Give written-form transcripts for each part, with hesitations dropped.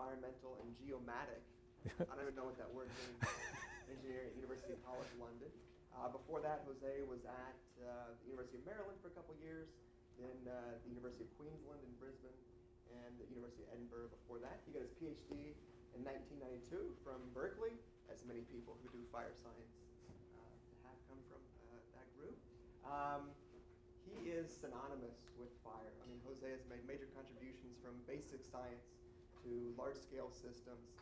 environmental and geomatic. I don't even know what that word means. Engineering at University College London. Before that, Jose was at the University of Maryland for a couple years, then the University of Queensland in Brisbane, and the University of Edinburgh before that. He got his PhD in 1992 from Berkeley, as many people who do fire science have come from that group. He is synonymous with fire. I mean, Jose has made major contributions from basic science to large-scale systems,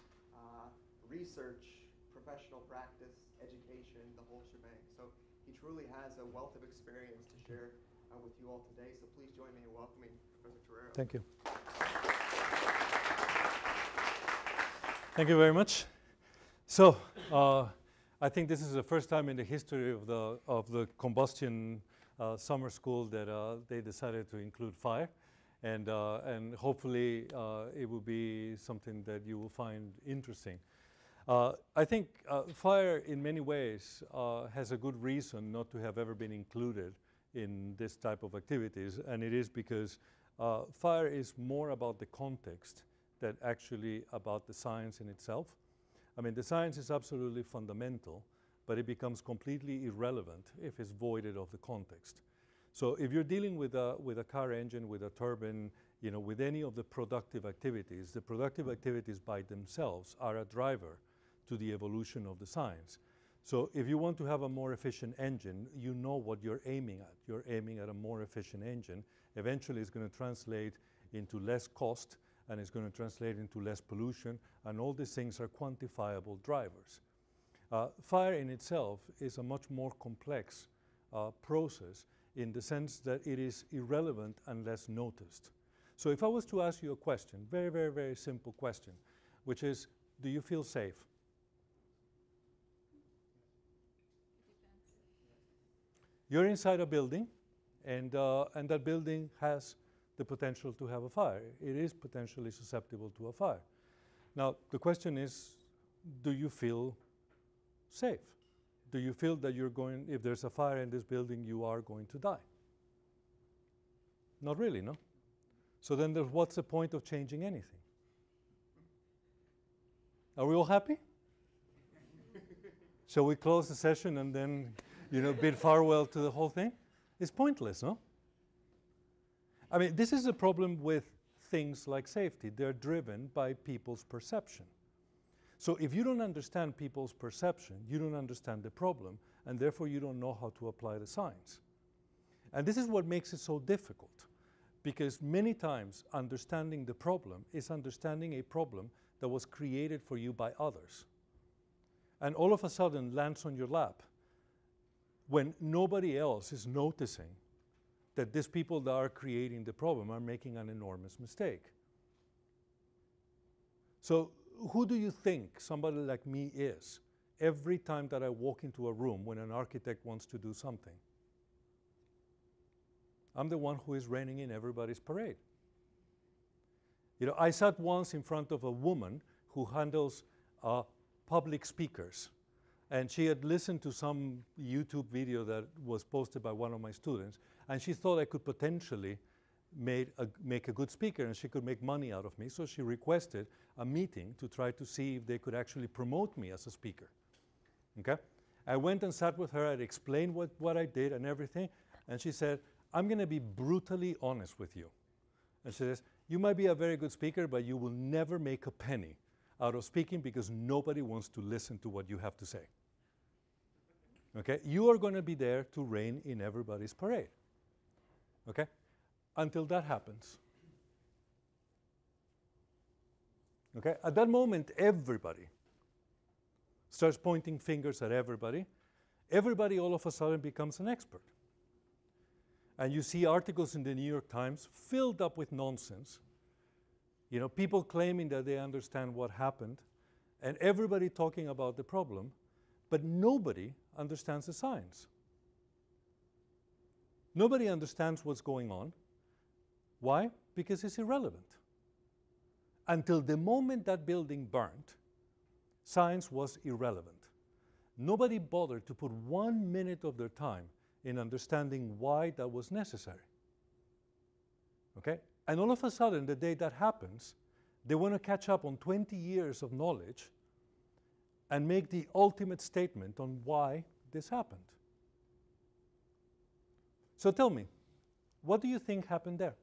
research, professional practice, education, the whole shebang. So he truly has a wealth of experience to share with you all today. So please join me in welcoming Professor Torero. Thank you. Thank you very much. So I think this is the first time in the history of the combustion summer school that they decided to include fire, and hopefully it will be something that you will find interesting. I think fire in many ways has a good reason not to have ever been included in this type of activities, and it is because fire is more about the context than actually about the science in itself. I mean, the science is absolutely fundamental, but it becomes completely irrelevant if it's voided of the context. So if you're dealing with a car engine, with a turbine, you know, with any of the productive activities, the productive activities by themselves are a driver to the evolution of the science. So if you want to have a more efficient engine, you know what you're aiming at. You're aiming at a more efficient engine. Eventually it's going to translate into less cost, and it's going to translate into less pollution, and all these things are quantifiable drivers. Fire in itself is a much more complex process in the sense that it is irrelevant unless noticed. So if I was to ask you a question, very, very, very simple question, which is, do you feel safe? You're inside a building, and that building has the potential to have a fire. It is potentially susceptible to a fire. Now, the question is, do you feel safe? Do you feel that you're going, if there's a fire in this building, you are going to die? Not really, no? So then what's the point of changing anything? Are we all happy? Shall we close the session and then, you know, bid farewell to the whole thing? It's pointless, no? I mean, this is a problem with things like safety. They're driven by people's perception. So if you don't understand people's perception, you don't understand the problem, and therefore you don't know how to apply the science. And this is what makes it so difficult, because many times understanding the problem is understanding a problem that was created for you by others, and all of a sudden lands on your lap when nobody else is noticing that these people that are creating the problem are making an enormous mistake. So who do you think somebody like me is every time that I walk into a room when an architect wants to do something? I'm the one who is reining in everybody's parade. You know, I sat once in front of a woman who handles public speakers, and she had listened to some YouTube video that was posted by one of my students, and she thought I could potentially make a good speaker, and she could make money out of me. So she requested a meeting to try to see if they could actually promote me as a speaker. Okay? I went and sat with her. I explained what I did and everything, and she said, I'm going to be brutally honest with you. And she says, you might be a very good speaker, but you will never make a penny out of speaking because nobody wants to listen to what you have to say. Okay? You are going to be there to rein in everybody's parade. Okay? Until that happens. Okay? At that moment, everybody starts pointing fingers at everybody. Everybody all of a sudden becomes an expert. And you see articles in the New York Times filled up with nonsense. You know, people claiming that they understand what happened, and everybody talking about the problem, but nobody understands the science. Nobody understands what's going on. Why? Because it's irrelevant. Until the moment that building burned, science was irrelevant. Nobody bothered to put 1 minute of their time in understanding why that was necessary. Okay? And all of a sudden, the day that happens, They want to catch up on 20 years of knowledge and make the ultimate statement on why this happened. So tell me, what do you think happened there?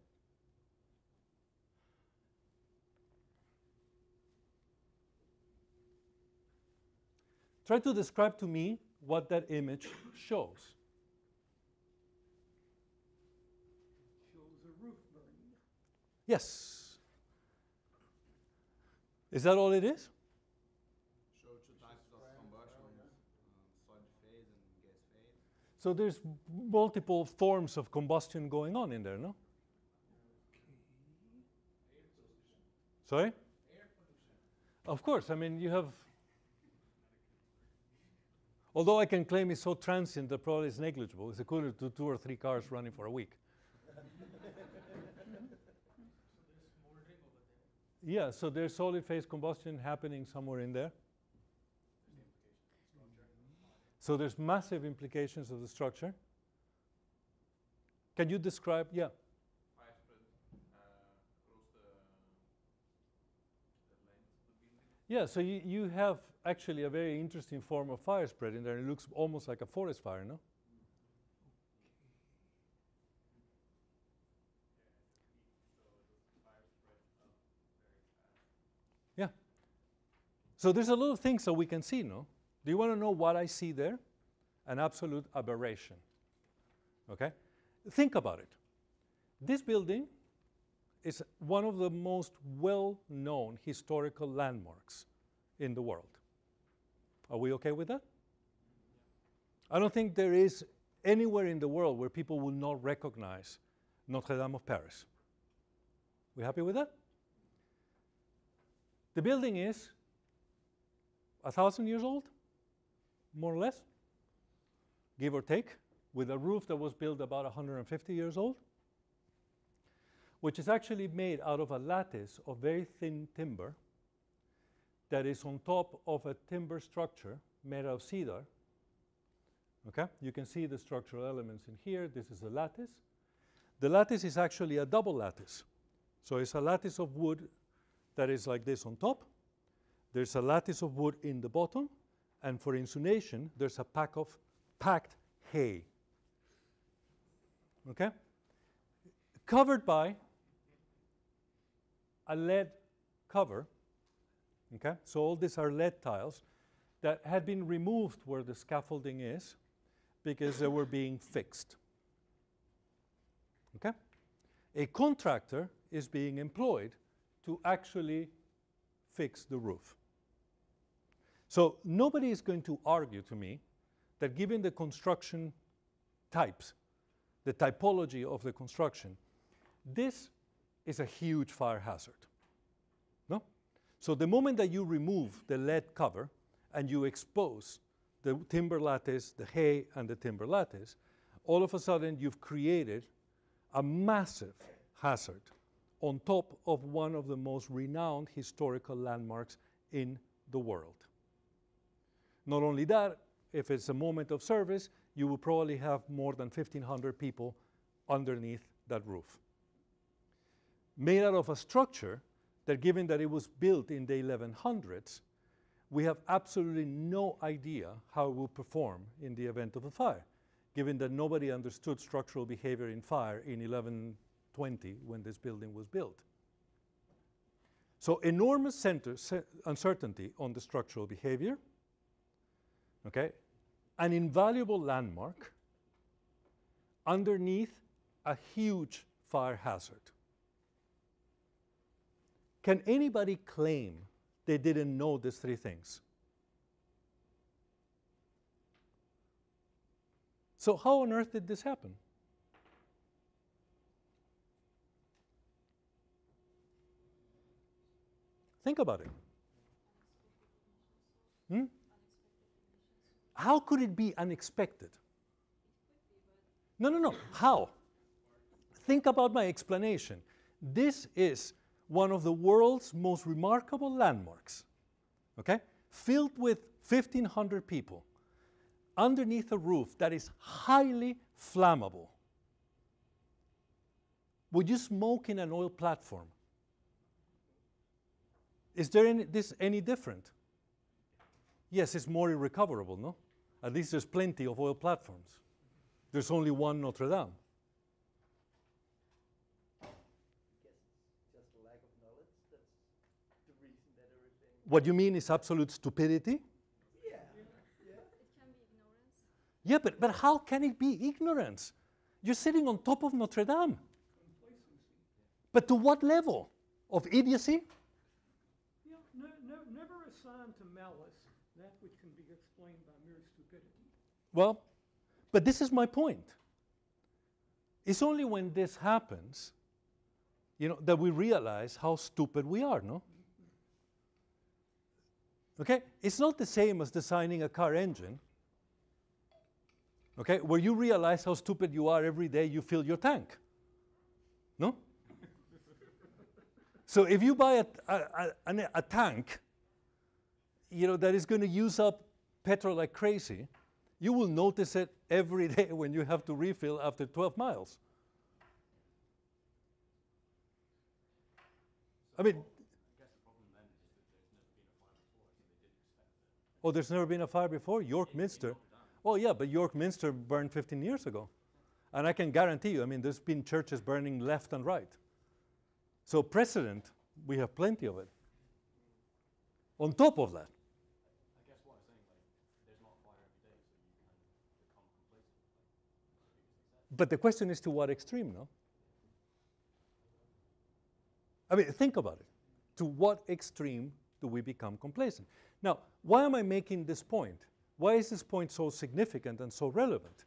Try to describe to me what that image shows. Shows a roof burning. Yes. Is that all it is? Show two types of combustion, solid phase and gas phase. So there's multiple forms of combustion going on in there, no? Sorry? Air pollution. Of course, I mean, you have, although I can claim it's so transient that probably it's negligible. It's equivalent to 2 or 3 cars running for a week. Yeah, so there's solid phase combustion happening somewhere in there. So there's massive implications of the structure. Can you describe, yeah? Fire spread across the length of the building. Yeah, so you have actually a very interesting form of fire spread in there. It looks almost like a forest fire, no? Yeah. So there's a lot of things that we can see, no? Do you want to know what I see there? An absolute aberration. Okay? Think about it. This building is one of the most well-known historical landmarks in the world. Are we okay with that? I don't think there is anywhere in the world where people will not recognize Notre Dame of Paris. We happy with that? The building is 1,000 years old, more or less, give or take, with a roof that was built about 150 years old, which is actually made out of a lattice of very thin timber that is on top of a timber structure made out of cedar. Okay? You can see the structural elements in here. This is a lattice. The lattice is actually a double lattice. So it's a lattice of wood that is like this on top. There's a lattice of wood in the bottom. And for insulation, there's a pack of packed hay. Okay? Covered by a lead cover. Okay? So all these are lead tiles that had been removed where the scaffolding is because they were being fixed. Okay? A contractor is being employed to actually fix the roof. So nobody is going to argue to me that given the construction types, the typology of the construction, this is a huge fire hazard. No? So the moment that you remove the lead cover and you expose the timber lattice, the hay, and the timber lattice, all of a sudden you've created a massive hazard on top of one of the most renowned historical landmarks in the world. Not only that, if it's a moment of service, you will probably have more than 1,500 people underneath that roof. Made out of a structure that, given that it was built in the 1100s, we have absolutely no idea how it will perform in the event of a fire, given that nobody understood structural behavior in fire in 1120 when this building was built. So enormous uncertainty on the structural behavior, okay? An invaluable landmark underneath a huge fire hazard. Can anybody claim they didn't know these three things? So how on earth did this happen? Think about it. How could it be unexpected? No. How? Think about my explanation. This is one of the world's most remarkable landmarks, okay? Filled with 1,500 people underneath a roof that is highly flammable. Would you smoke in an oil platform? Is there any different? Yes, it's more irrecoverable, no? At least there's plenty of oil platforms. There's only one Notre Dame. Just a lack of knowledge. That's the reason that everything. What you mean is absolute stupidity? Yeah. It can be ignorance. Yeah, but how can it be ignorance? You're sitting on top of Notre Dame. Complacency. But to what level? Of idiocy? Yeah, never assign to malice that which can be explained by mere stupidity. Well, but this is my point. It's only when this happens, you know, that we realize how stupid we are, no? Okay? It's not the same as designing a car engine, okay, where you realize how stupid you are every day you fill your tank. No? So if you buy a tank, you know, that is going to use up petrol like crazy, you will notice it every day when you have to refill after 12 miles. I mean, oh, there's never been a fire before? York Minster? Oh, yeah, but York Minster burned 15 years ago. And I can guarantee you, I mean, there's been churches burning left and right. So precedent, we have plenty of it. On top of that, I guess what I'm saying, like, there's not a fire every day, so you can become complacent. but the question is to what extreme, no? I mean, think about it. To what extreme do we become complacent? Now, why am I making this point? Why is this point so significant and so relevant?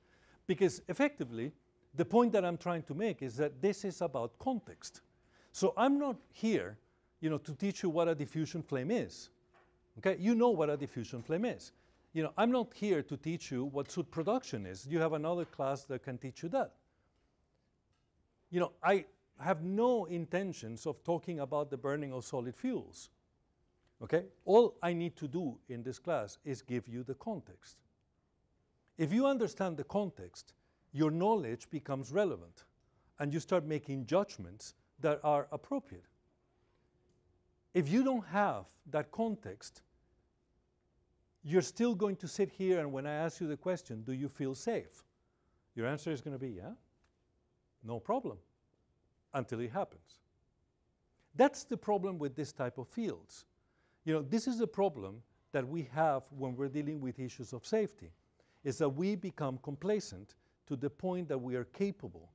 Because effectively, the point that I'm trying to make is that this is about context. So I'm not here, you know, to teach you what a diffusion flame is. Okay, you know what a diffusion flame is. You know, I'm not here to teach you what soot production is. You have another class that can teach you that. You know, I have no intentions of talking about the burning of solid fuels. Okay, all I need to do in this class is give you the context. If you understand the context, your knowledge becomes relevant, and you start making judgments that are appropriate. If you don't have that context, you're still going to sit here, and when I ask you the question, do you feel safe? Your answer is going to be, yeah, no problem, until it happens. That's the problem with this type of fields. You know, this is a problem that we have when we're dealing with issues of safety, is that we become complacent to the point that we are capable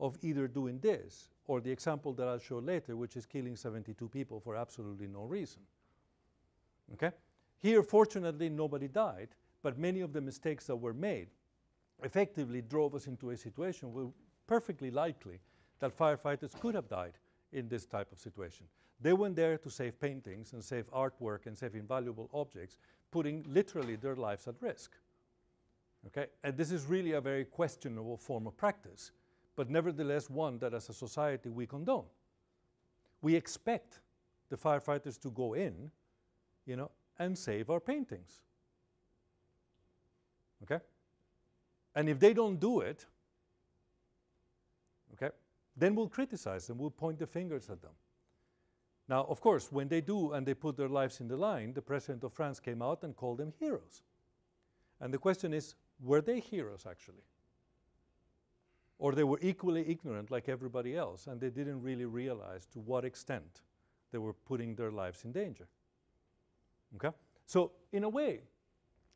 of either doing this, or the example that I'll show later, which is killing 72 people for absolutely no reason. Okay? Here, fortunately, nobody died, but many of the mistakes that were made effectively drove us into a situation where perfectly likely that firefighters could have died in this type of situation. They went there to save paintings and save artwork and save invaluable objects, putting literally their lives at risk. Okay? And this is really a very questionable form of practice, but nevertheless one that as a society we condone. We expect the firefighters to go in, you know, and save our paintings. Okay? And if they don't do it, okay, then we'll criticize them, we'll point the fingers at them. Now, of course, when they do and they put their lives in the line, the president of France came out and called them heroes. And the question is, were they heroes actually? Or they were equally ignorant like everybody else, and they didn't really realize to what extent they were putting their lives in danger. Okay? So, in a way,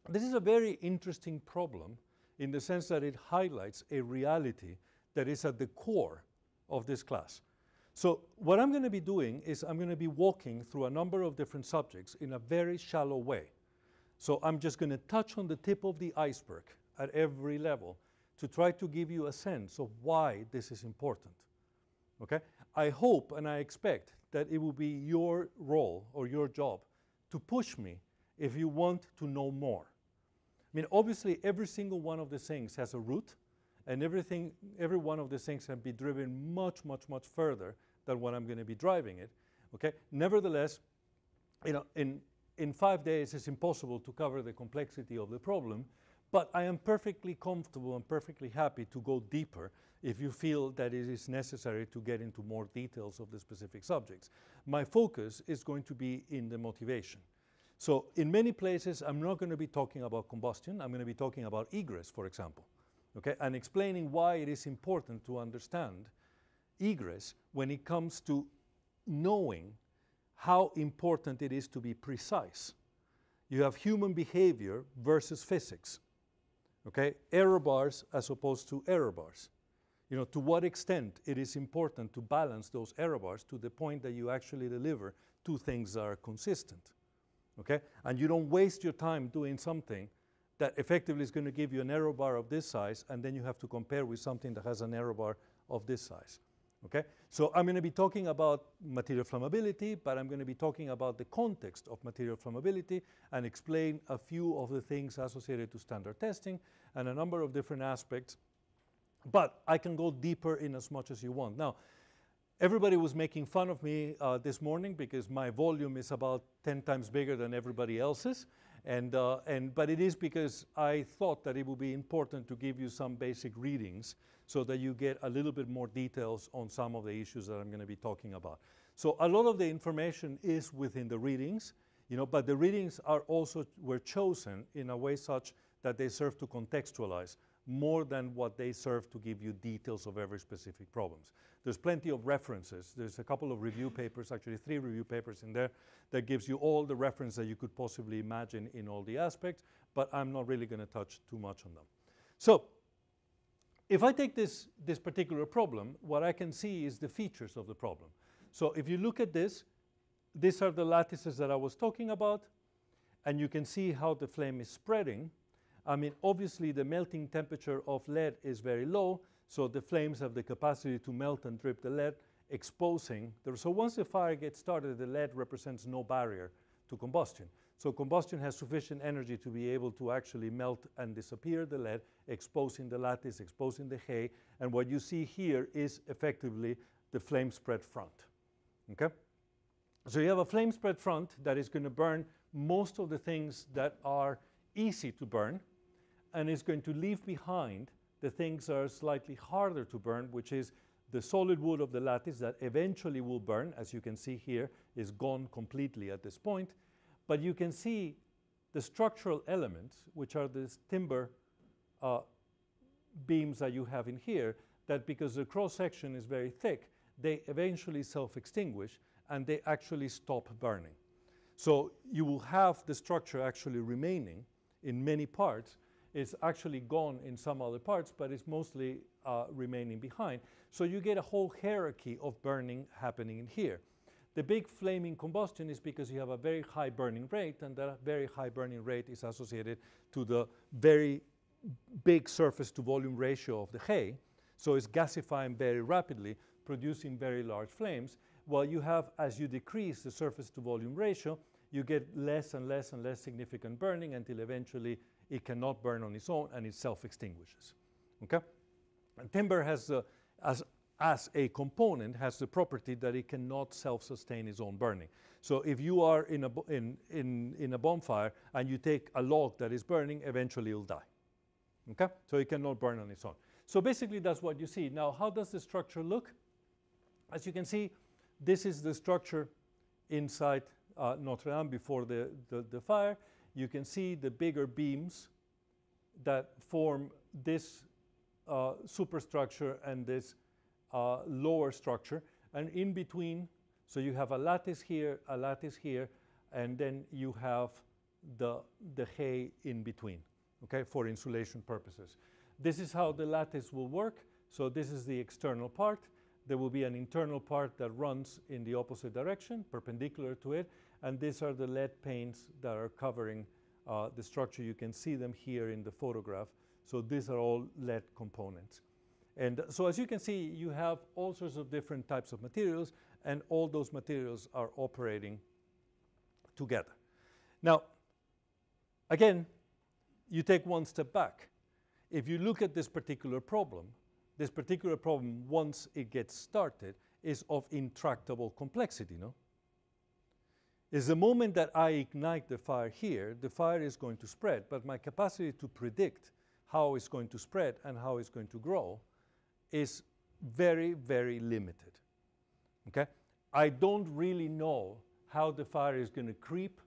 this is a very interesting problem in the sense that it highlights a reality that is at the core of this class. So what I'm going to be doing is I'm going to be walking through a number of different subjects in a very shallow way. So I'm just going to touch on the tip of the iceberg at every level to try to give you a sense of why this is important. Okay? I hope and I expect that it will be your role or your job to push me if you want to know more. I mean, obviously, every single one of the things has a root, and every one of the things can be driven much, much, much further than what I'm going to be driving it. Okay? Nevertheless, you know, in 5 days, it's impossible to cover the complexity of the problem, But I am perfectly comfortable and perfectly happy to go deeper if you feel that it is necessary to get into more details of the specific subjects. My focus is going to be in the motivation. So in many places, I'm not going to be talking about combustion. I'm going to be talking about egress, for example, okay, and explaining why it is important to understand egress when it comes to knowing how important it is to be precise. You have human behavior versus physics, okay? Error bars as opposed to error bars. You know, to what extent it is important to balance those error bars to the point that you actually deliver two things that are consistent, okay? And you don't waste your time doing something that effectively is going to give you an error bar of this size, and then you have to compare with something that has an error bar of this size. Okay? So I'm going to be talking about material flammability, but I'm going to be talking about the context of material flammability and explain a few of the things associated to standard testing and a number of different aspects. But I can go deeper in as much as you want. Now, everybody was making fun of me this morning because my volume is about 10 times bigger than everybody else's. But it is because I thought that it would be important to give you some basic readings so that you get a little bit more details on some of the issues that I'm going to be talking about. So a lot of the information is within the readings, you know, but the readings were chosen in a way such that they serve to contextualize more than what they serve to give you details of every specific problems. There's plenty of references. There's a couple of review papers, actually 3 review papers in there that gives you all the reference that you could possibly imagine in all the aspects, but I'm not really going to touch too much on them. So if I take this particular problem, what I can see is the features of the problem. So if you look at this, these are the lattices that I was talking about, and you can see how the flame is spreading. I mean, obviously the melting temperature of lead is very low, so the flames have the capacity to melt and drip the lead, exposing. So once the fire gets started, the lead represents no barrier to combustion. So combustion has sufficient energy to be able to actually melt and disappear the lead, exposing the lattice, exposing the hay, and what you see here is effectively the flame spread front. Okay? So you have a flame spread front that is going to burn most of the things that are easy to burn, and is going to leave behind the things that are slightly harder to burn, which is the solid wood of the lattice that eventually will burn, as you can see here, is gone completely at this point. But you can see the structural elements, which are these timber beams that you have in here, that because the cross-section is very thick, they eventually self-extinguish and they actually stop burning. So you will have the structure actually remaining in many parts. It's actually gone in some other parts, but it's mostly remaining behind. So you get a whole hierarchy of burning happening in here. The big flaming combustion is because you have a very high burning rate, and that very high burning rate is associated to the very big surface to volume ratio of the hay. So it's gasifying very rapidly, producing very large flames. While you have, as you decrease the surface to volume ratio, you get less and less and less significant burning until eventually it cannot burn on its own and it self-extinguishes. Okay? And timber has, as a component, has the property that it cannot self-sustain its own burning. So if you are in a bonfire and you take a log that is burning, eventually it'll die. Okay? So it cannot burn on its own. So basically that's what you see. Now, how does the structure look? As you can see, this is the structure inside Notre Dame before the fire. You can see the bigger beams that form this superstructure and this lower structure. And in between, so you have a lattice here, and then you have the hay in between, okay, for insulation purposes. This is how the lattice will work. So this is the external part. There will be an internal part that runs in the opposite direction, perpendicular to it, and these are the lead panes that are covering the structure. You can see them here in the photograph. So these are all lead components. And so as you can see, you have all sorts of different types of materials, and all those materials are operating together. Now, again, you take one step back. If you look at this particular problem, once it gets started, is of intractable complexity, no? is the moment that I ignite the fire here, the fire is going to spread, but my capacity to predict how it's going to spread and how it's going to grow is very, very limited. Okay? I don't really know how the fire is going to creep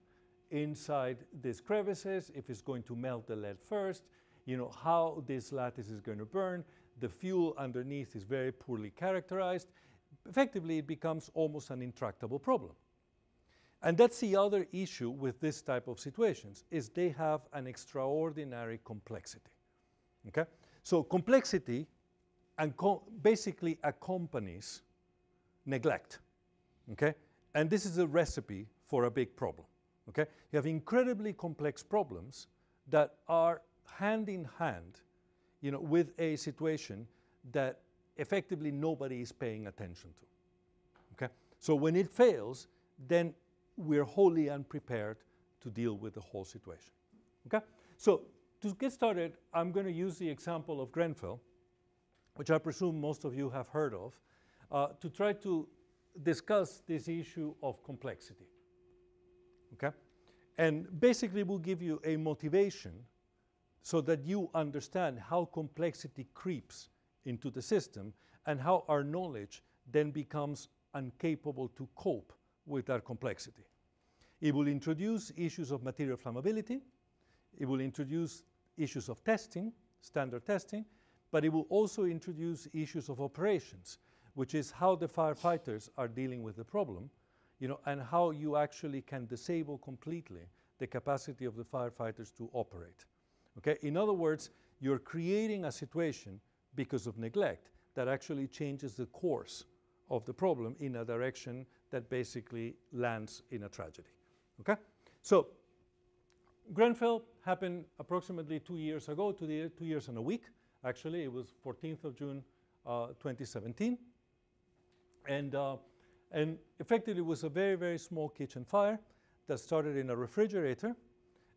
inside these crevices, if it's going to melt the lead first, you know, how this lattice is going to burn. The fuel underneath is very poorly characterized. Effectively, it becomes almost an intractable problem. And that's the other issue with this type of situations, is they have an extraordinary complexity. Okay? So complexity basically accompanies neglect. Okay? And this is a recipe for a big problem. Okay? You have incredibly complex problems that are hand in hand, you know, with a situation that effectively nobody is paying attention to. Okay? So when it fails, then we're wholly unprepared to deal with the whole situation. Okay? So to get started, I'm going to use the example of Grenfell, which I presume most of you have heard of, to try to discuss this issue of complexity. Okay? And basically we'll give you a motivation so that you understand how complexity creeps into the system and how our knowledge then becomes incapable to cope with that complexity. It will introduce issues of material flammability. It will introduce issues of testing, standard testing, but it will also introduce issues of operations, which is how the firefighters are dealing with the problem, you know, and how you actually can disable completely the capacity of the firefighters to operate. Okay? In other words, you're creating a situation because of neglect that actually changes the course of the problem in a direction that basically lands in a tragedy. Okay? So Grenfell happened approximately 2 years ago, 2 years and a week. Actually, it was 14th of June, 2017. And effectively, it was a very, very small kitchen fire that started in a refrigerator.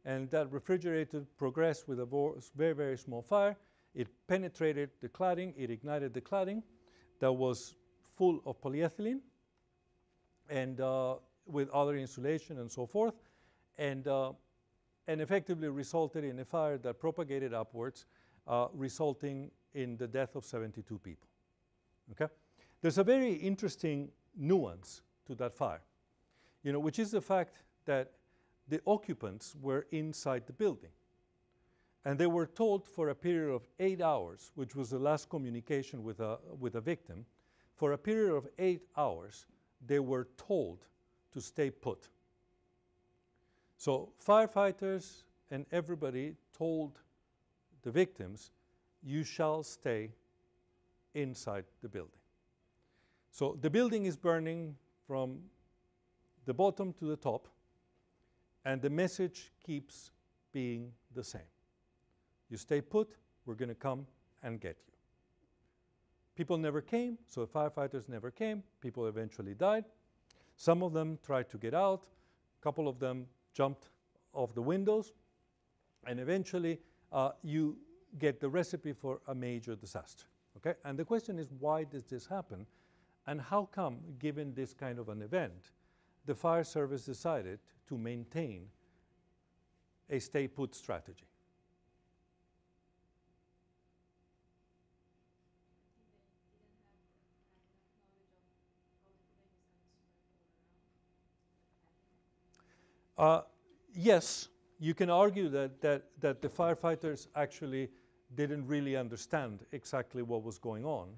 And that refrigerator progressed with a very, very small fire. It penetrated the cladding. It ignited the cladding that was full of polyethylene and with other insulation and so forth. And effectively resulted in a fire that propagated upwards, resulting in the death of 72 people. Okay? There's a very interesting nuance to that fire, you know, which is the fact that the occupants were inside the building. And they were told for a period of 8 hours, which was the last communication with a victim, for a period of 8 hours, they were told to stay put. So firefighters and everybody told the victims, you shall stay inside the building. So the building is burning from the bottom to the top, and the message keeps being the same. You stay put, we're going to come and get you. People never came, so firefighters never came. People eventually died. Some of them tried to get out. A couple of them jumped off the windows. And eventually, you get the recipe for a major disaster. Okay? And the question is, why does this happen? And how come, given this kind of an event, the fire service decided to maintain a stay-put strategy? Yes, you can argue that the firefighters actually didn't really understand exactly what was going on,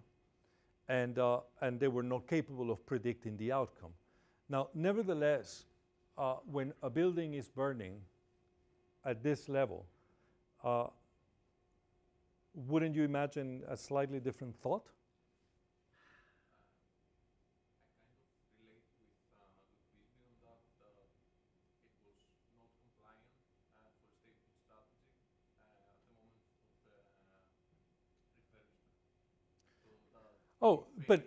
and they were not capable of predicting the outcome. Now, nevertheless, when a building is burning at this level, wouldn't you imagine a slightly different thought? Oh, but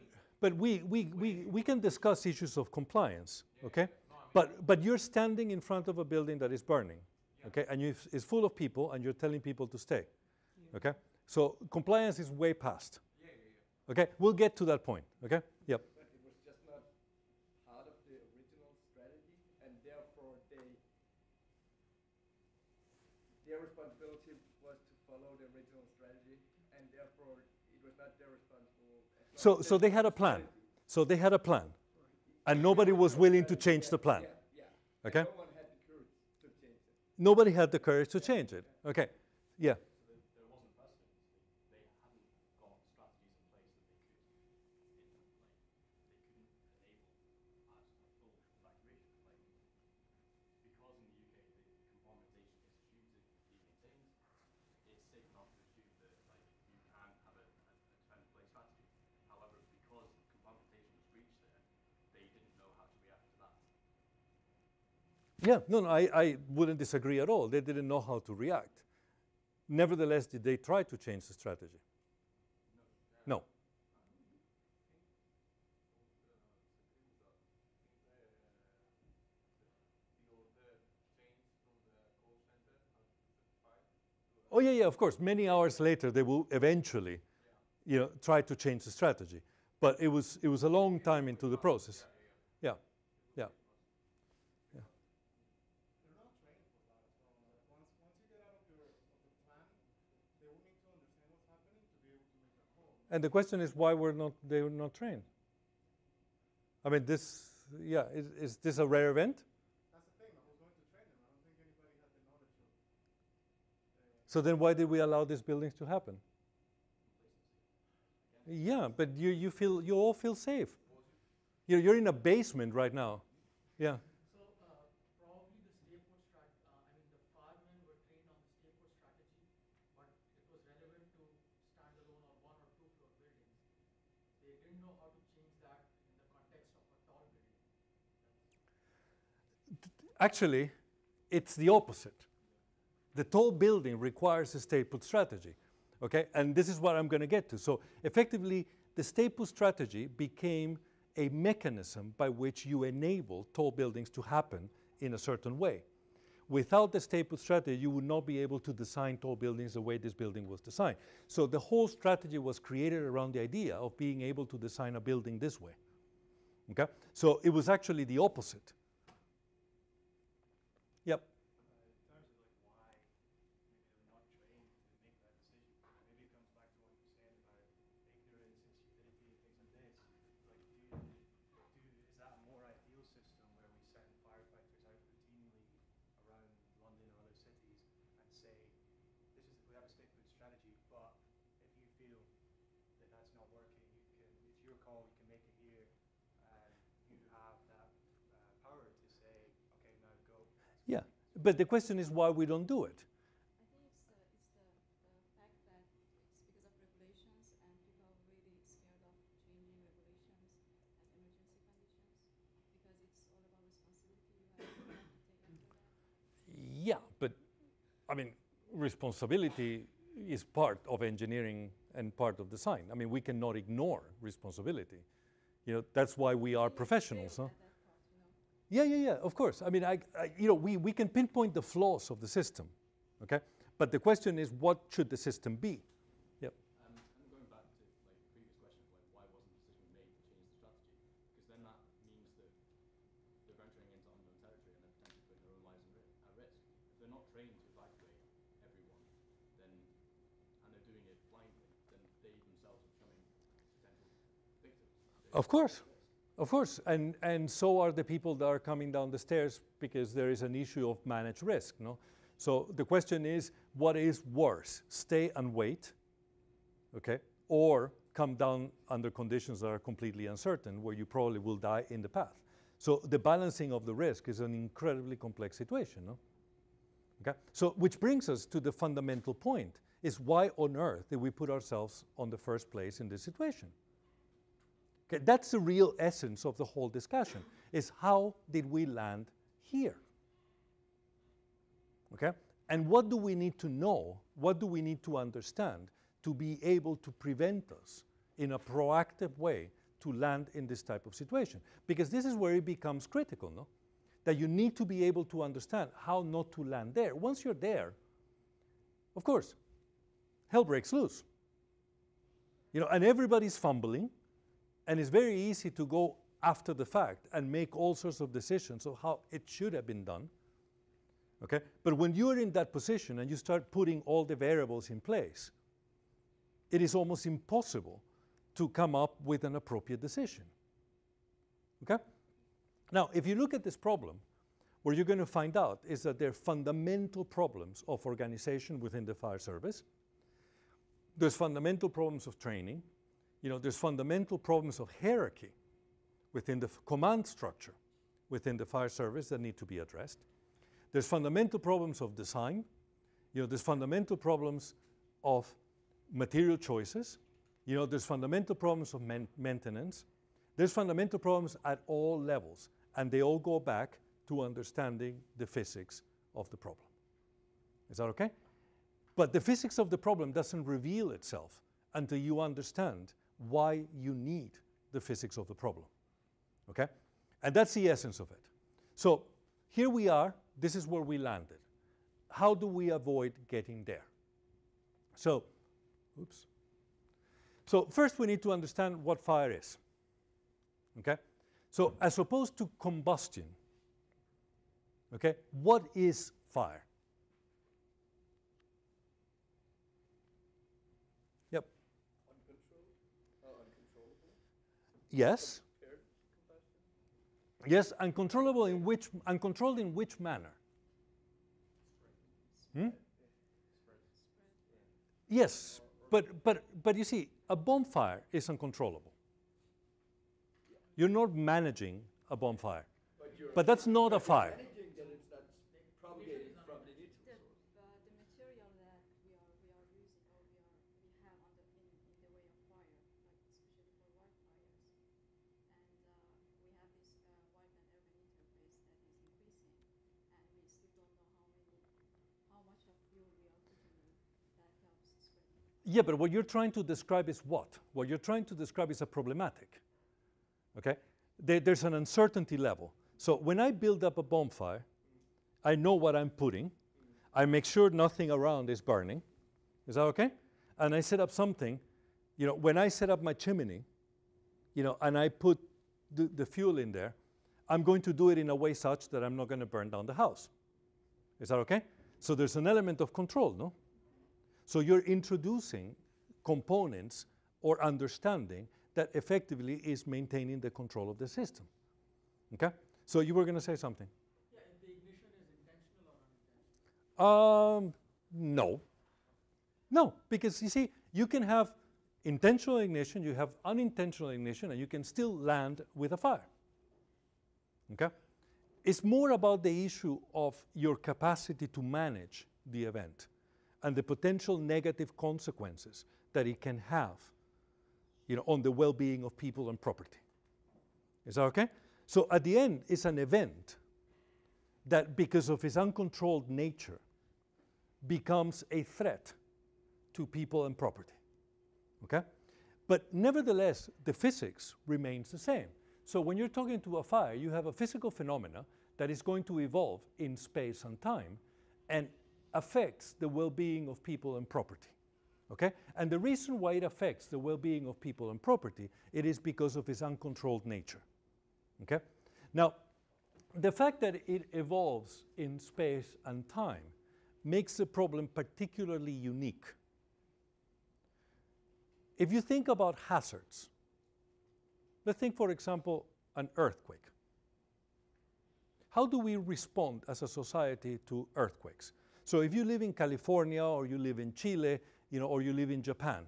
we can discuss issues of compliance, okay? But you're standing in front of a building that is burning, okay? And it's full of people, and you're telling people to stay, okay? So compliance is way past. Okay, we'll get to that point, okay? Yep. But it was just not part of the original strategy, and therefore their responsibility was to follow the original strategy, and therefore it was not their responsibility. So they had a plan. So they had a plan, and nobody was willing to change the plan. Yeah. Okay. No one had the courage to change it. Nobody had the courage to change it. Okay. Yeah. So there wasn't precedent. They hadn't got strategies in place that they could implement. They couldn't enable a full evacuation. Because in the UK the compartmentation is assumed to be maintained, it's safe enough to assume that you can have a defend play strategy. However, because compartmentation was breached there, they didn't know how to react to that. Yeah, no, I wouldn't disagree at all. They didn't know how to react. Nevertheless, did they try to change the strategy? No. Oh yeah, of course. Many hours later, they will eventually, try to change the strategy. But it was a long time into the process. Yeah. They're not trained for that as well. Once you get out of the plan, they will need to understand what's happening to be able to make a call. And the question is why they were not trained? I mean, is this a rare event? That's the thing. I was going to train them. I don't think anybody had the knowledge of. So then why did we allow these buildings to happen? Yeah, but you all feel safe. You're in a basement right now. Yeah. So probably the stay put the firemen were trained on the stay put strategy, but it was relevant to standalone or 1 or 2 floor buildings. They didn't know how to change that in the context of a tall building. Actually, it's the opposite. The tall building requires a stay put strategy. Okay, and this is what I'm going to get to. So effectively, the stay put strategy became a mechanism by which you enable tall buildings to happen in a certain way. Without the stay put strategy, you would not be able to design tall buildings the way this building was designed. So the whole strategy was created around the idea of being able to design a building this way. Okay, so it was actually the opposite. Yep. Yeah, but the question is why we don't do it. I think it's the fact that it's because of regulations and people are really scared of changing regulations and emergency conditions because it's all about responsibility. You have to take after that. Yeah, but I mean, responsibility is part of engineering and part of design. I mean, we cannot ignore responsibility. That's why we are professionals, huh? Yeah, of course. I mean, we can pinpoint the flaws of the system, okay? But the question is, what should the system be? Yep. I'm going back to the previous question of why wasn't the decision made to change the strategy? Because then that means that they're venturing into unknown territory and they're potentially putting their own lives at risk. If they're not trained to evacuate everyone, and they're doing it blindly, then they themselves are becoming potential victims. Of course. Of course, and so are the people that are coming down the stairs because there is an issue of managed risk, no? So the question is, what is worse, stay and wait, okay, or come down under conditions that are completely uncertain where you probably will die in the path. So the balancing of the risk is an incredibly complex situation, no? Okay, so which brings us to the fundamental point, is why on earth did we put ourselves on the first place in this situation? Okay, that's the real essence of the whole discussion, is how did we land here? Okay, and what do we need to know, what do we need to understand to be able to prevent us in a proactive way to land in this type of situation? Because this is where it becomes critical, no? That you need to be able to understand how not to land there. Once you're there, of course, hell breaks loose. And everybody's fumbling, and it's very easy to go after the fact and make all sorts of decisions of how it should have been done. Okay? But when you're in that position and you start putting all the variables in place, it is almost impossible to come up with an appropriate decision. Okay? Now, if you look at this problem, what you're going to find out is that there are fundamental problems of organization within the fire service. There's fundamental problems of training. You know, there's fundamental problems of hierarchy within the command structure within the fire service that need to be addressed. There's fundamental problems of design. You know, there's fundamental problems of material choices. You know, there's fundamental problems of maintenance. There's fundamental problems at all levels, and they all go back to understanding the physics of the problem. Is that okay? But the physics of the problem doesn't reveal itself until you understand why you need the physics of the problem. Okay? And that's the essence of it. So here we are. This is where we landed. How do we avoid getting there? So, oops. So first we need to understand what fire is. Okay? So as opposed to combustion, okay, what is fire? Yep. Uncontrollable? Yes. Yes, uncontrollable in which, uncontrolled in which manner? Hmm? Yes, but you see, a bonfire is uncontrollable. You're not managing a bonfire, but that's not a fire. Managing that it's not propagating from the neutral source. The material that we are using or we have in the way of fire, like especially for wildfires, and we have this wild and urban interface that is increasing, and we still don't know how much of fuel we are putting in that helps spread. Yeah, but what you're trying to describe is what? What you're trying to describe is a problematic. Okay? There's an uncertainty level. So when I build up a bonfire, I know what I'm putting. I make sure nothing around is burning. Is that okay? And I set up something, you know, when I set up my chimney, you know, and I put the fuel in there, I'm going to do it in a way such that I'm not going to burn down the house. Is that okay? So there's an element of control, no? So you're introducing components or understanding that effectively is maintaining the control of the system. Okay? So you were going to say something? Yeah, if the ignition is intentional or unintentional? No. No, because you see, you can have intentional ignition, you have unintentional ignition, and you can still land with a fire. Okay? It's more about the issue of your capacity to manage the event and the potential negative consequences that it can have, you know, on the well-being of people and property. Is that okay? So at the end, it's an event that, because of its uncontrolled nature, becomes a threat to people and property. Okay? But nevertheless, the physics remains the same. So when you're talking to a fire, you have a physical phenomena that is going to evolve in space and time and affects the well-being of people and property. Okay? And the reason why it affects the well-being of people and property, it is because of its uncontrolled nature. Okay? Now, the fact that it evolves in space and time makes the problem particularly unique. If you think about hazards, let's think, for example, an earthquake. How do we respond as a society to earthquakes? So if you live in California or you live in Chile, you know, or you live in Japan,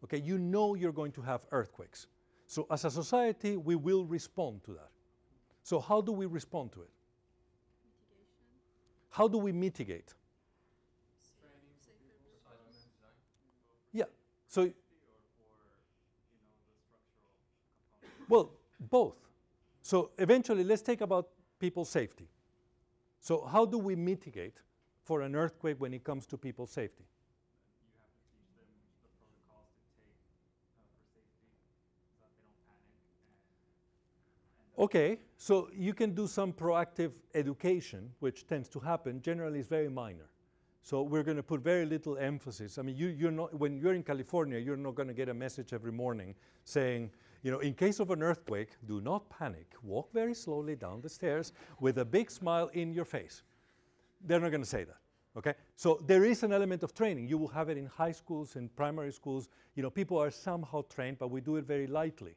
okay, you know you're going to have earthquakes. So as a society, we will respond to that. So how do we respond to it? Mitigation. How do we mitigate? Yeah. So, well, both. So eventually, let's take about people's safety. So how do we mitigate for an earthquake when it comes to people's safety? You have to teach them the protocols to take for safety so that they don't panic. Okay, so you can do some proactive education, which tends to happen. Generally, it's very minor. So we're going to put very little emphasis. I mean, you're not, when you're in California, you're not going to get a message every morning saying, You know, in case of an earthquake, do not panic. Walk very slowly down the stairs with a big smile in your face. They're not going to say that, okay? So there is an element of training. You will have it in high schools, in primary schools. You know, people are somehow trained, but we do it very lightly,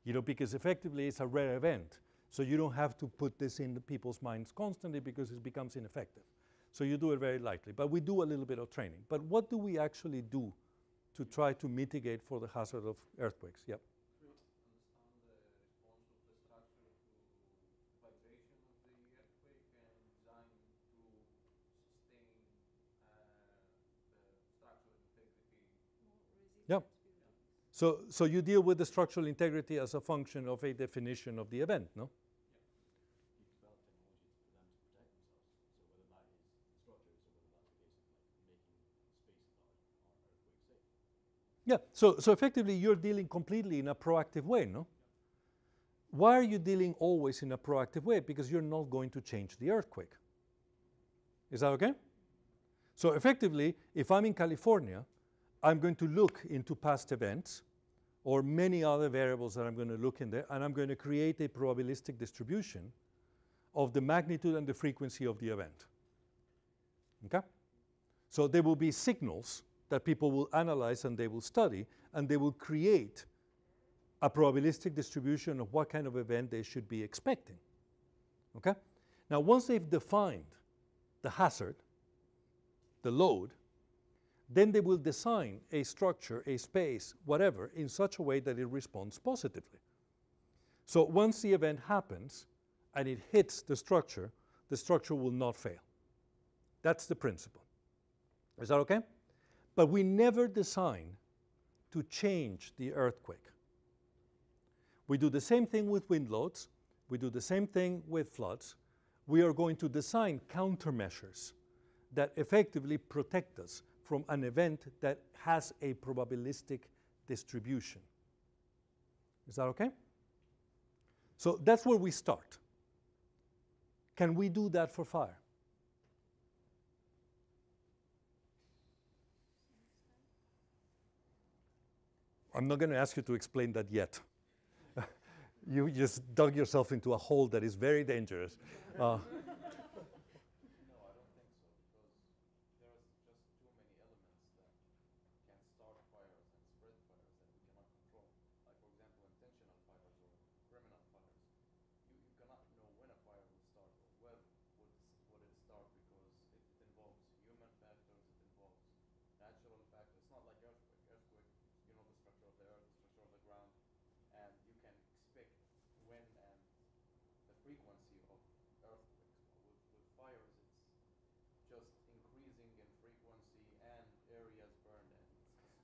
you know, because effectively it's a rare event. So you don't have to put this in the people's minds constantly because it becomes ineffective. So you do it very lightly, but we do a little bit of training. But what do we actually do to try to mitigate for the hazard of earthquakes? Yep. Yeah. So you deal with the structural integrity as a function of a definition of the event, no? Yeah, so effectively you're dealing completely in a proactive way, no? Why are you dealing always in a proactive way? Because you're not going to change the earthquake. Is that okay? So effectively, if I'm in California, I'm going to look into past events or many other variables that I'm going to look in there, and I'm going to create a probabilistic distribution of the magnitude and the frequency of the event. Okay? So there will be signals that people will analyze and they will study, and they will create a probabilistic distribution of what kind of event they should be expecting. Okay? Now, once they've defined the hazard, the load, then they will design a structure, a space, whatever, in such a way that it responds positively. So once the event happens and it hits the structure will not fail. That's the principle. Is that okay? But we never design to change the earthquake. We do the same thing with wind loads. We do the same thing with floods. We are going to design countermeasures that effectively protect us from an event that has a probabilistic distribution. Is that okay? So that's where we start. Can we do that for fire? I'm not going to ask you to explain that yet. You just dug yourself into a hole that is very dangerous.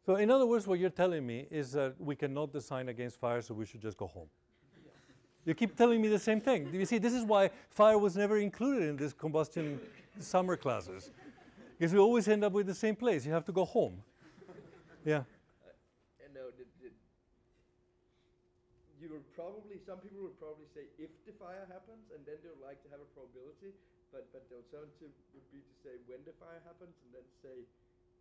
So in other words, what you're telling me is that we cannot design against fire, so we should just go home. You keep telling me the same thing. You see, this is why fire was never included in this combustion summer classes. Because we always end up with the same place. You have to go home. Yeah. No, you would probably, some people would probably say if the fire happens, and then they would like to have a probability, but the alternative would be to say when the fire happens, and then say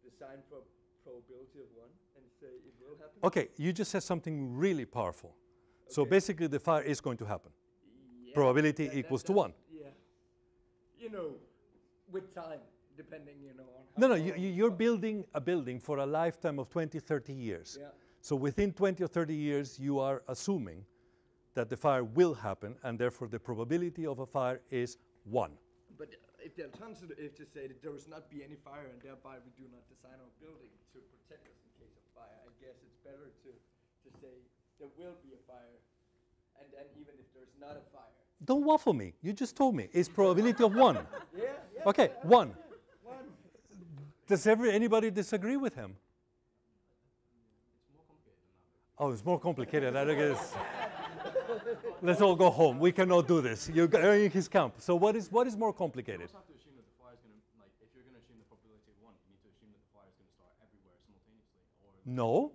design for probability of 1 and say it will happen? Okay, you just said something really powerful. Okay. So basically the fire is going to happen. Yeah, probability equals to 1. Yeah. You know, with time, depending, you know, on No, how you're building a building for a lifetime of 20, 30 years. Yeah. So within 20 or 30 years, you are assuming that the fire will happen, and therefore the probability of a fire is 1. But if the alternative is to say that there will not be any fire, and thereby we do not design our building to protect us in case of fire, I guess it's better to say there will be a fire, and even if there's not a fire. Don't waffle me. You just told me. It's probability of 1. Yeah. Okay, 1. 1. Does anybody disagree with him? Oh, it's more complicated. I guess. Let's all go home. We cannot do this. You're in his camp. So what is more complicated? You also have to assume that the fire is going to, like, if you're going to assume the probability of 1, you need to assume that the fire is going to start everywhere simultaneously. No.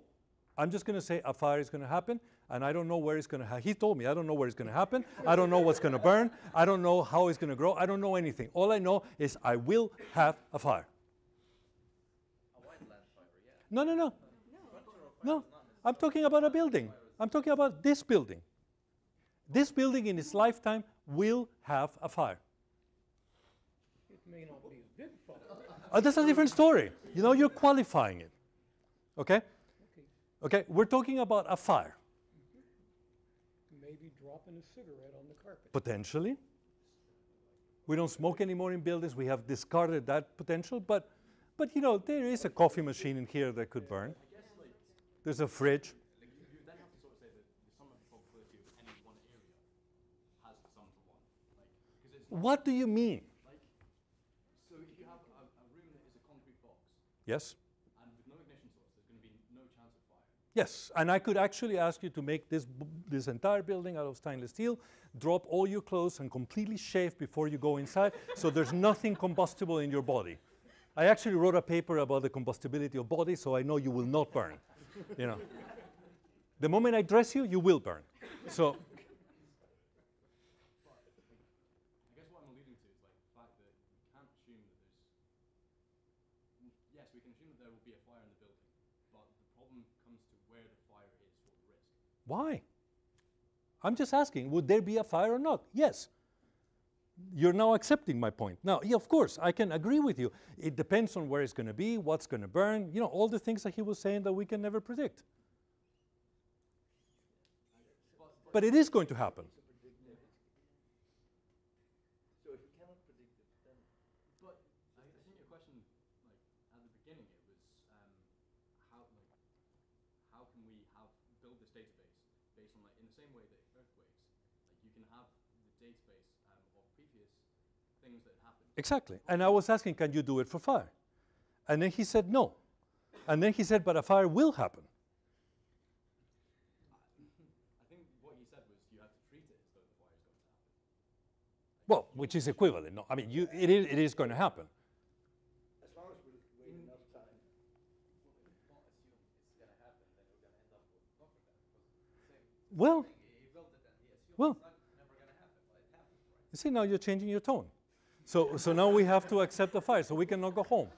I'm just going to say a fire is going to happen, and I don't know where it's going to happen. He told me I don't know where it's going to happen. I don't know what's going to burn. I don't know how it's going to grow. I don't know anything. All I know is I will have a fire. A wildland fire, yeah. No. No. I'm talking about a building. I'm talking about this building. This building in its lifetime will have a fire. It may not be a big fire. That's a different story. You know, you're qualifying it. Okay? Okay. Okay, we're talking about a fire. Maybe dropping a cigarette on the carpet. Potentially. We don't smoke anymore in buildings. We have discarded that potential. But you know, there is a coffee machine in here that could burn. I guess like There's a fridge. you then have to sort of say that the sum of the probability of any one area has to sum to 1. Like, because it's not What do you mean? like, so if you have a room that is a concrete box Yes? and with no ignition source, there's going to be no chance of fire. Yes. And I could actually ask you to make this entire building out of stainless steel, drop all your clothes and completely shave before you go inside, so there's nothing combustible in your body. I actually wrote a paper about the combustibility of bodies, so I know you will not burn. You know, the moment I dress you, you will burn. So, I guess what I'm alluding to is like the fact that we can't assume that there's. Yes, we can assume that there will be a fire in the building, but the problem comes to where the fire is for the risk. why? I'm just asking, would there be a fire or not? Yes. You're now accepting my point. Now, yeah, of course, I can agree with you. It depends on where it's going to be, what's going to burn, you know, all the things that he was saying that we can never predict. But it is going to happen. So if you cannot predict it, then But I think your question, like at the beginning, it was how can we build this database based on like in the same way that earthquakes, like you can have the database of previous things that happened. Exactly. And I was asking, can you do it for fire? And then he said no. And then he said, but a fire will happen. I think what he said was you have to treat it as though the fire is going to happen. Well, which is equivalent. No, I mean, it is going to happen. as long as we wait enough time. Well, you see, now you're changing your tone. So now we have to accept the fire, so we cannot go home.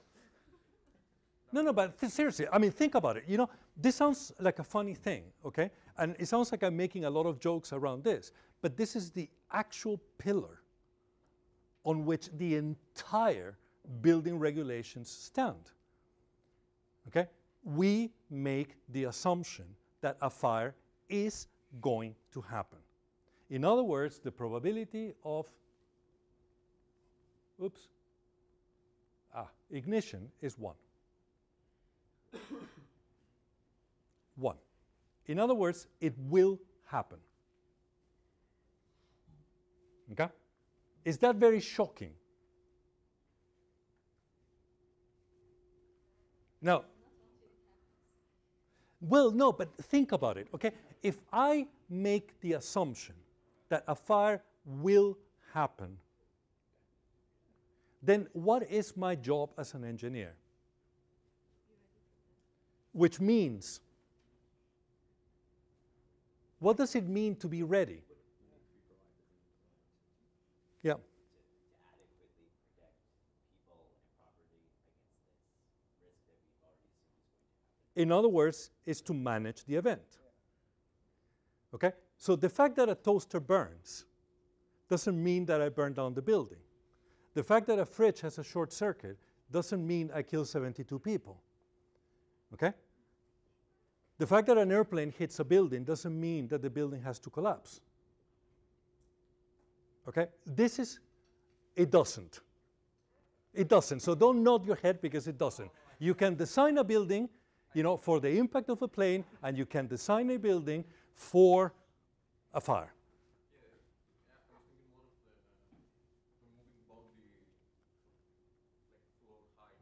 No, but seriously, I mean, think about it. You know, this sounds like a funny thing, okay? And it sounds like I'm making a lot of jokes around this, but this is the actual pillar on which the entire building regulations stand, okay? We make the assumption that a fire is going to happen. In other words, the probability of ignition is 1. 1. In other words, it will happen. Okay? Is that very shocking? No. Well, no, but think about it, okay? If I make the assumption that a fire will happen, then what is my job as an engineer? Which means, what does it mean to be ready? Yeah. In other words, is to manage the event. Okay? So the fact that a toaster burns doesn't mean that I burn down the building. The fact that a fridge has a short circuit doesn't mean I kill 72 people. Okay? The fact that an airplane hits a building doesn't mean that the building has to collapse. Okay? It doesn't. It doesn't. So don't nod your head because it doesn't. You can design a building, you know, for the impact of a plane, and you can design a building for a fire. I was thinking more of the moving boundary, like floor height,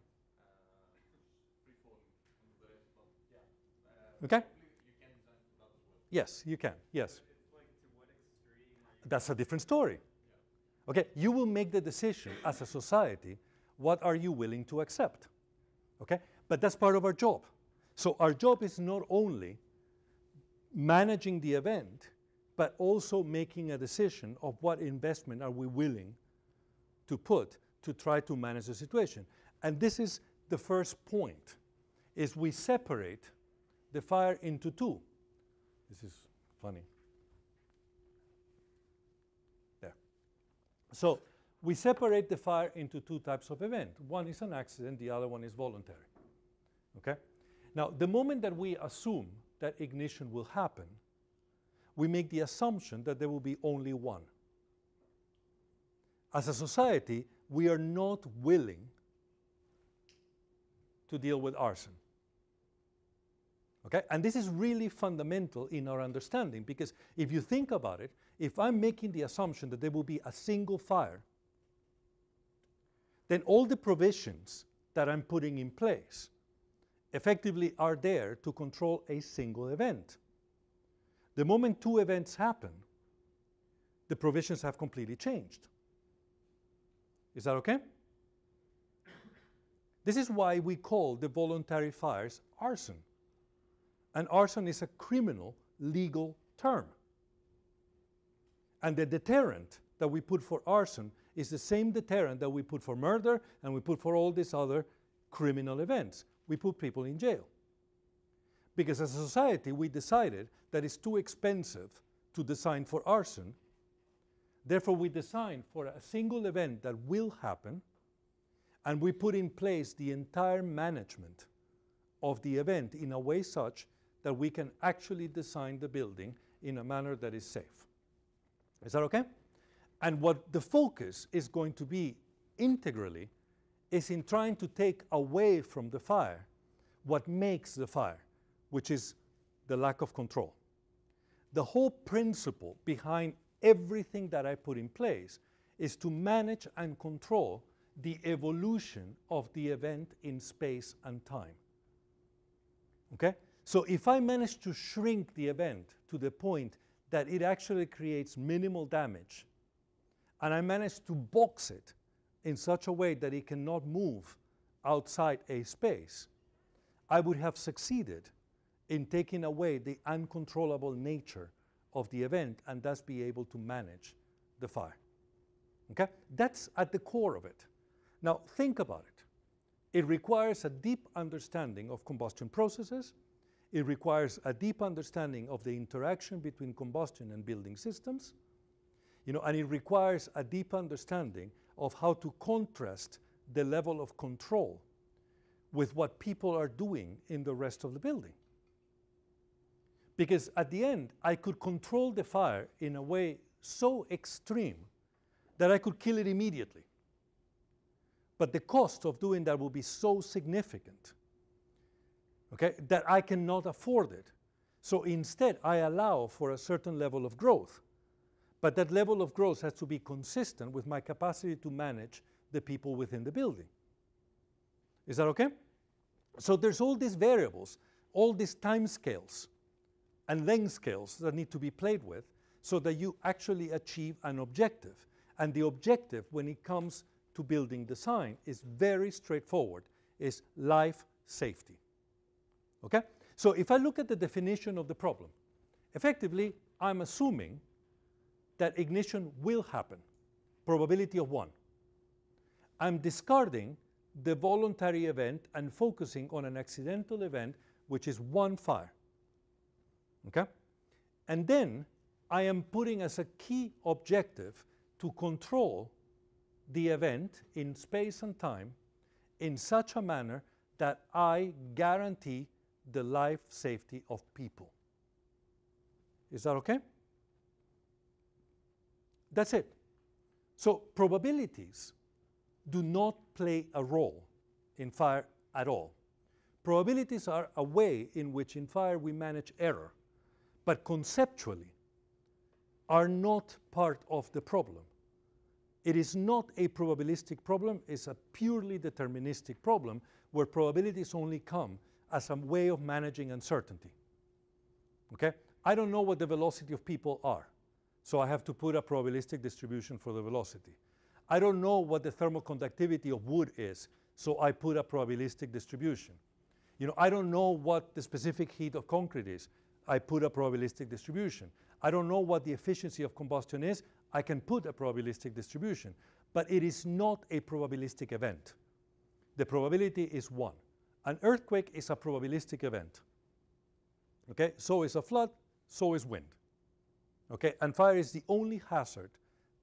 free falling on the rest, but yeah. Okay? You can design for that as well. Yes, you can. Yes. It's like to what extreme? That's a different story. Okay, you will make the decision as a society, what are you willing to accept? Okay, but that's part of our job. So our job is not only managing the event, but also making a decision of what investment are we willing to put to try to manage the situation. And this is the first point, is we separate the fire into two. This is funny. There. So we separate the fire into two types of event. One is an accident, the other one is voluntary. Okay? Now, the moment that we assume that ignition will happen, we make the assumption that there will be only one. As a society, we are not willing to deal with arson. Okay? And this is really fundamental in our understanding, because if you think about it, if I'm making the assumption that there will be a single fire, then all the provisions that I'm putting in place effectively are there to control a single event. The moment two events happen, the provisions have completely changed. Is that okay? This is why we call the voluntary fires arson. And arson is a criminal legal term. And the deterrent that we put for arson is the same deterrent that we put for murder and we put for all these other criminal events. We put people in jail. Because as a society, we decided that it's too expensive to design for arson. Therefore, we design for a single event that will happen, and we put in place the entire management of the event in a way such that we can actually design the building in a manner that is safe. Is that okay? And what the focus is going to be integrally is in trying to take away from the fire what makes the fire, which is the lack of control. The whole principle behind everything that I put in place is to manage and control the evolution of the event in space and time. Okay? So if I manage to shrink the event to the point that it actually creates minimal damage, and I manage to box it in such a way that it cannot move outside a space, I would have succeeded in taking away the uncontrollable nature of the event and thus be able to manage the fire. Okay? That's at the core of it. Now, think about it. It requires a deep understanding of combustion processes. It requires a deep understanding of the interaction between combustion and building systems. And it requires a deep understanding of how to contrast the level of control with what people are doing in the rest of the building. Because at the end, I could control the fire in a way so extreme that I could kill it immediately. But the cost of doing that will be so significant, okay, that I cannot afford it. So instead, I allow for a certain level of growth. But that level of growth has to be consistent with my capacity to manage the people within the building. Is that okay? So there's all these variables, all these time scales and length scales that need to be played with so that you actually achieve an objective. And the objective, when it comes to building design, is very straightforward, is life safety. Okay? So if I look at the definition of the problem, effectively, I'm assuming that ignition will happen, probability of 1. I'm discarding the voluntary event and focusing on an accidental event, which is one fire. Okay? And then I am putting as a key objective to control the event in space and time in such a manner that I guarantee the life safety of people. Is that okay? That's it. So probabilities do not play a role in fire at all. Probabilities are a way in which in fire we manage error, but conceptually are not part of the problem. It is not a probabilistic problem, it's a purely deterministic problem where probabilities only come as a way of managing uncertainty. Okay? I don't know what the velocity of people are, so I have to put a probabilistic distribution for the velocity. I don't know what the thermal conductivity of wood is, so I put a probabilistic distribution. I don't know what the specific heat of concrete is. I put a probabilistic distribution. I don't know what the efficiency of combustion is. I can put a probabilistic distribution. But it is not a probabilistic event. The probability is 1. An earthquake is a probabilistic event. Okay? So is a flood, so is wind. Okay? And fire is the only hazard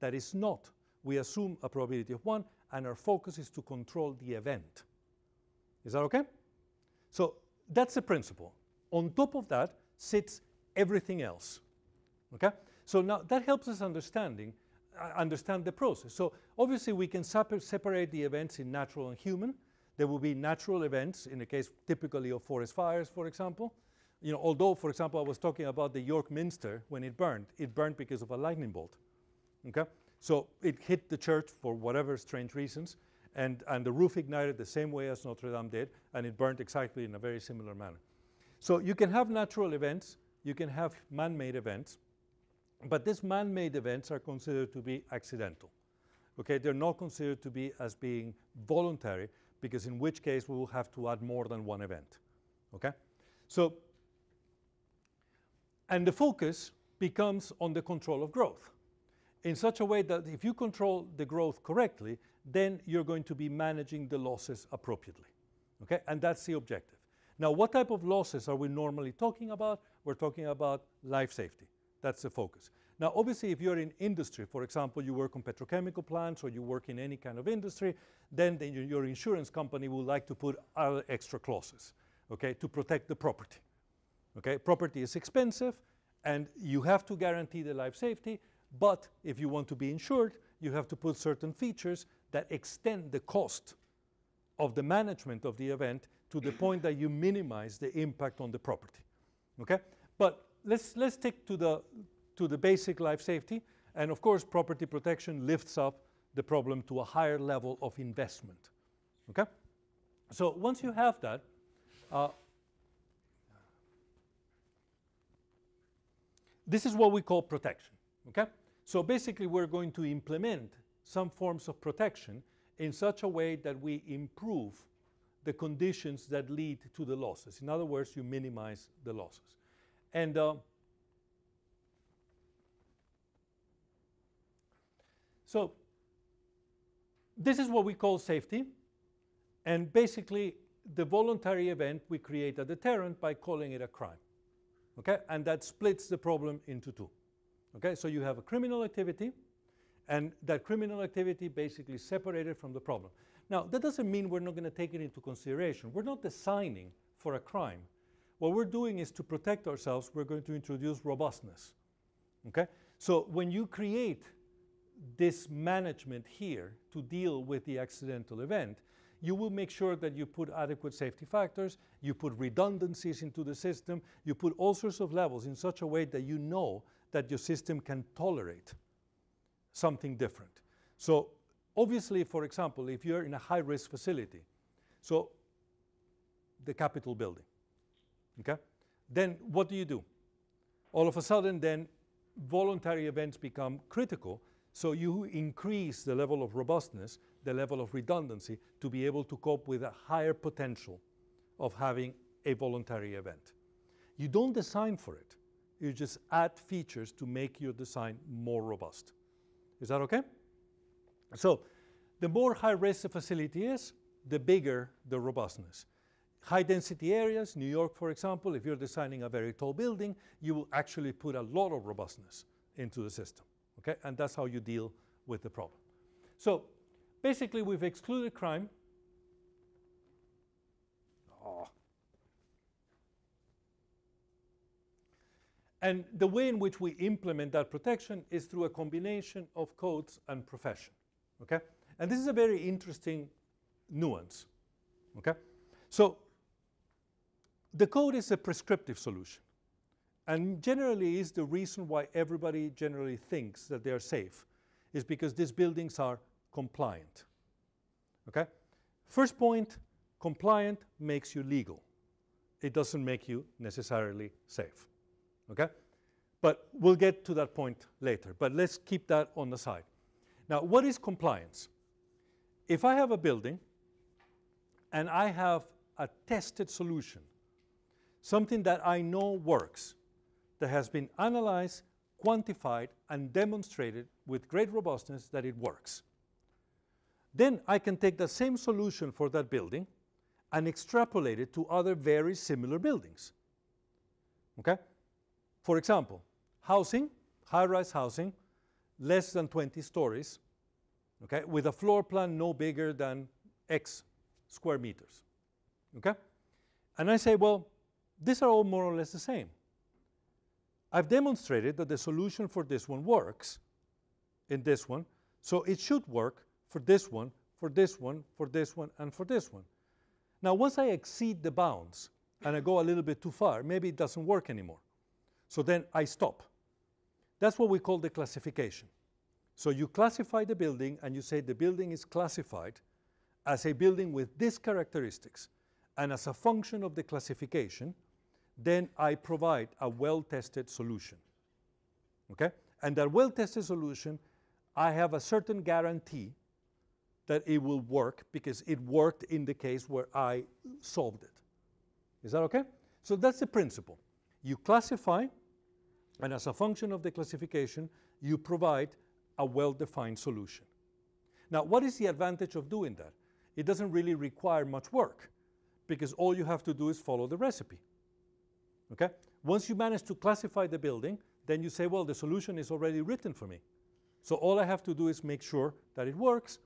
that is not. We assume a probability of 1, and our focus is to control the event. Is that okay? So that's the principle. On top of that sits everything else. Okay? So now that helps us understand the process. So obviously we can separate the events in natural and human. There will be natural events in the case typically of forest fires, for example. You know, although, for example, I was talking about the York Minster when it burned because of a lightning bolt. Okay? So it hit the church for whatever strange reasons, and the roof ignited the same way as Notre Dame did, and it burned exactly in a very similar manner. So you can have natural events, you can have man-made events, but these man-made events are considered to be accidental. Okay? They're not considered to be as being voluntary, because in which case we will have to add more than one event. Okay? So, and the focus becomes on the control of growth in such a way that if you control the growth correctly, then you're going to be managing the losses appropriately. Okay? And that's the objective. Now, what type of losses are we normally talking about? We're talking about life safety. That's the focus. Now, obviously, if you're in industry, for example, you work on petrochemical plants or you work in any kind of industry, then your insurance company will like to put other extra clauses, okay, to protect the property. Okay? Property is expensive, and you have to guarantee the life safety, but if you want to be insured, you have to put certain features that extend the cost of the management of the event to the point that you minimize the impact on the property. Okay? But let's stick to the basic life safety, and of course property protection lifts up the problem to a higher level of investment. Okay? So once you have that, this is what we call protection. Okay? So basically we're going to implement some forms of protection in such a way that we improve the conditions that lead to the losses. In other words, you minimize the losses. And so this is what we call safety. And basically, the voluntary event, we create a deterrent by calling it a crime. Okay? And that splits the problem into two. Okay? So you have a criminal activity, and that criminal activity basically separated from the problem. Now, that doesn't mean we're not going to take it into consideration. We're not designing for a crime. What we're doing is to protect ourselves, we're going to introduce robustness. Okay? So when you create this management here to deal with the accidental event, you will make sure that you put adequate safety factors, you put redundancies into the system, you put all sorts of levels in such a way that you know that your system can tolerate something different. So obviously, for example, if you're in a high-risk facility, so the Capitol building, okay? Then what do? All of a sudden, then voluntary events become critical, so you increase the level of robustness, the level of redundancy, to be able to cope with a higher potential of having a voluntary event. You don't design for it. You just add features to make your design more robust. Is that okay? So the more high-risk the facility is, the bigger the robustness. High-density areas, New York, for example, if you're designing a very tall building, you will actually put a lot of robustness into the system. Okay? And that's how you deal with the problem. So basically, we've excluded crime. And the way in which we implement that protection is through a combination of codes and profession. Okay? And this is a very interesting nuance. Okay? So the code is a prescriptive solution, and generally is the reason why everybody generally thinks that they are safe, is because these buildings are compliant. Okay? First point, compliant makes you legal. It doesn't make you necessarily safe. Okay? But we'll get to that point later, but let's keep that on the side. Now, what is compliance? If I have a building and I have a tested solution, something that I know works, that has been analyzed, quantified, and demonstrated with great robustness that it works, then I can take the same solution for that building and extrapolate it to other very similar buildings. Okay? For example, housing. high-rise housing, less than 20 stories, okay, with a floor plan no bigger than X square meters, okay? And I say, well, these are all more or less the same. I've demonstrated that the solution for this one works in this one, so it should work for this one, for this one, for this one, and for this one. Now, once I exceed the bounds and I go a little bit too far, maybe it doesn't work anymore. So then I stop. That's what we call the classification. So you classify the building and you say the building is classified as a building with these characteristics. And as a function of the classification, then I provide a well-tested solution. Okay? And that well-tested solution, I have a certain guarantee that it will work because it worked in the case where I solved it. Is that okay? So that's the principle. You classify, and as a function of the classification, you provide a well-defined solution. Now, what is the advantage of doing that? It doesn't really require much work because all you have to do is follow the recipe. Okay? Once you manage to classify the building, then you say, well, the solution is already written for me. So all I have to do is make sure that it works.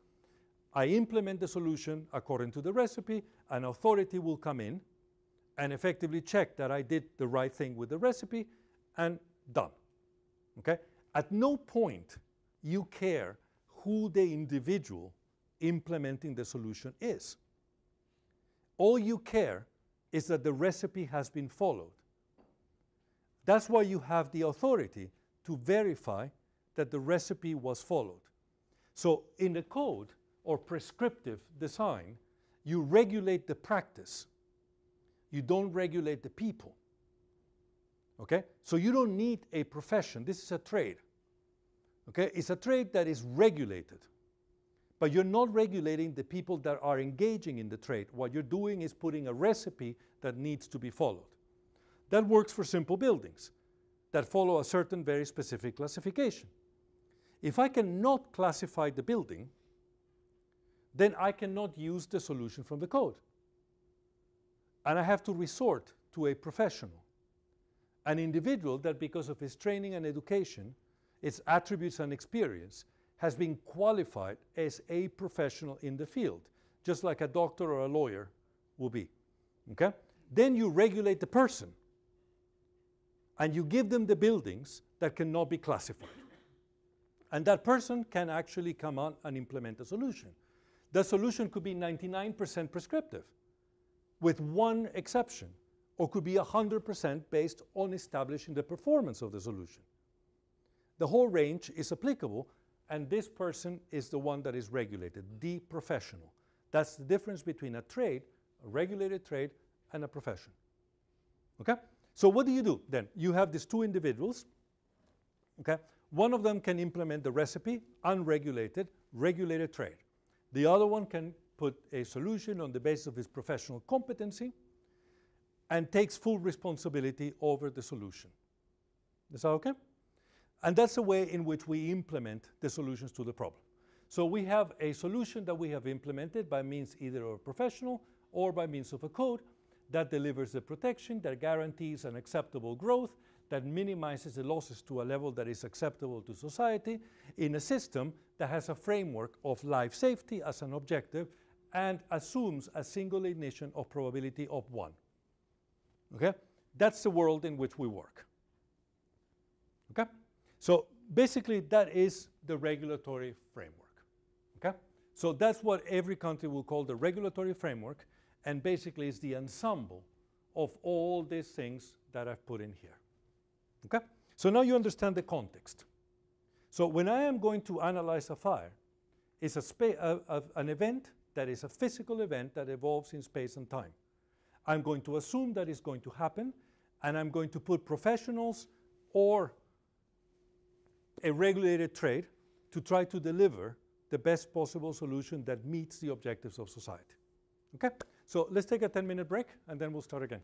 I implement the solution according to the recipe. An authority will come in and effectively check that I did the right thing with the recipe, and done. Okay? At no point you care who the individual implementing the solution is. All you care is that the recipe has been followed. That's why you have the authority to verify that the recipe was followed. So in the code or prescriptive design, you regulate the practice. You don't regulate the people. Okay? So you don't need a profession. This is a trade. Okay? It's a trade that is regulated. But you're not regulating the people that are engaging in the trade. What you're doing is putting a recipe that needs to be followed. That works for simple buildings that follow a certain very specific classification. If I cannot classify the building, then I cannot use the solution from the code. And I have to resort to a professional, an individual that because of his training and education, its attributes and experience, has been qualified as a professional in the field, just like a doctor or a lawyer will be. Okay? Then you regulate the person, and you give them the buildings that cannot be classified. And that person can actually come on and implement a solution. The solution could be 99% prescriptive, with one exception, or could be 100% based on establishing the performance of the solution. The whole range is applicable, and this person is the one that is regulated, the professional. That's the difference between a trade, a regulated trade, and a profession. Okay? So what do you do then? You have these two individuals. Okay? One of them can implement the recipe, unregulated, regulated trade. The other one can put a solution on the basis of his professional competency and takes full responsibility over the solution. Is that okay? And that's the way in which we implement the solutions to the problem. So we have a solution that we have implemented by means either of a professional or by means of a code that delivers the protection, that guarantees an acceptable growth, that minimizes the losses to a level that is acceptable to society in a system that has a framework of life safety as an objective and assumes a single ignition of probability of 1. Okay? That's the world in which we work. Okay? So basically that is the regulatory framework. Okay? So that's what every country will call the regulatory framework, and basically it's the ensemble of all these things that I've put in here. Okay? So now you understand the context. So when I am going to analyze a fire, it's an event that is a physical event that evolves in space and time. I'm going to assume that it's going to happen, and I'm going to put professionals or a regulated trade to try to deliver the best possible solution that meets the objectives of society. Okay? So let's take a 10-minute break, and then we'll start again.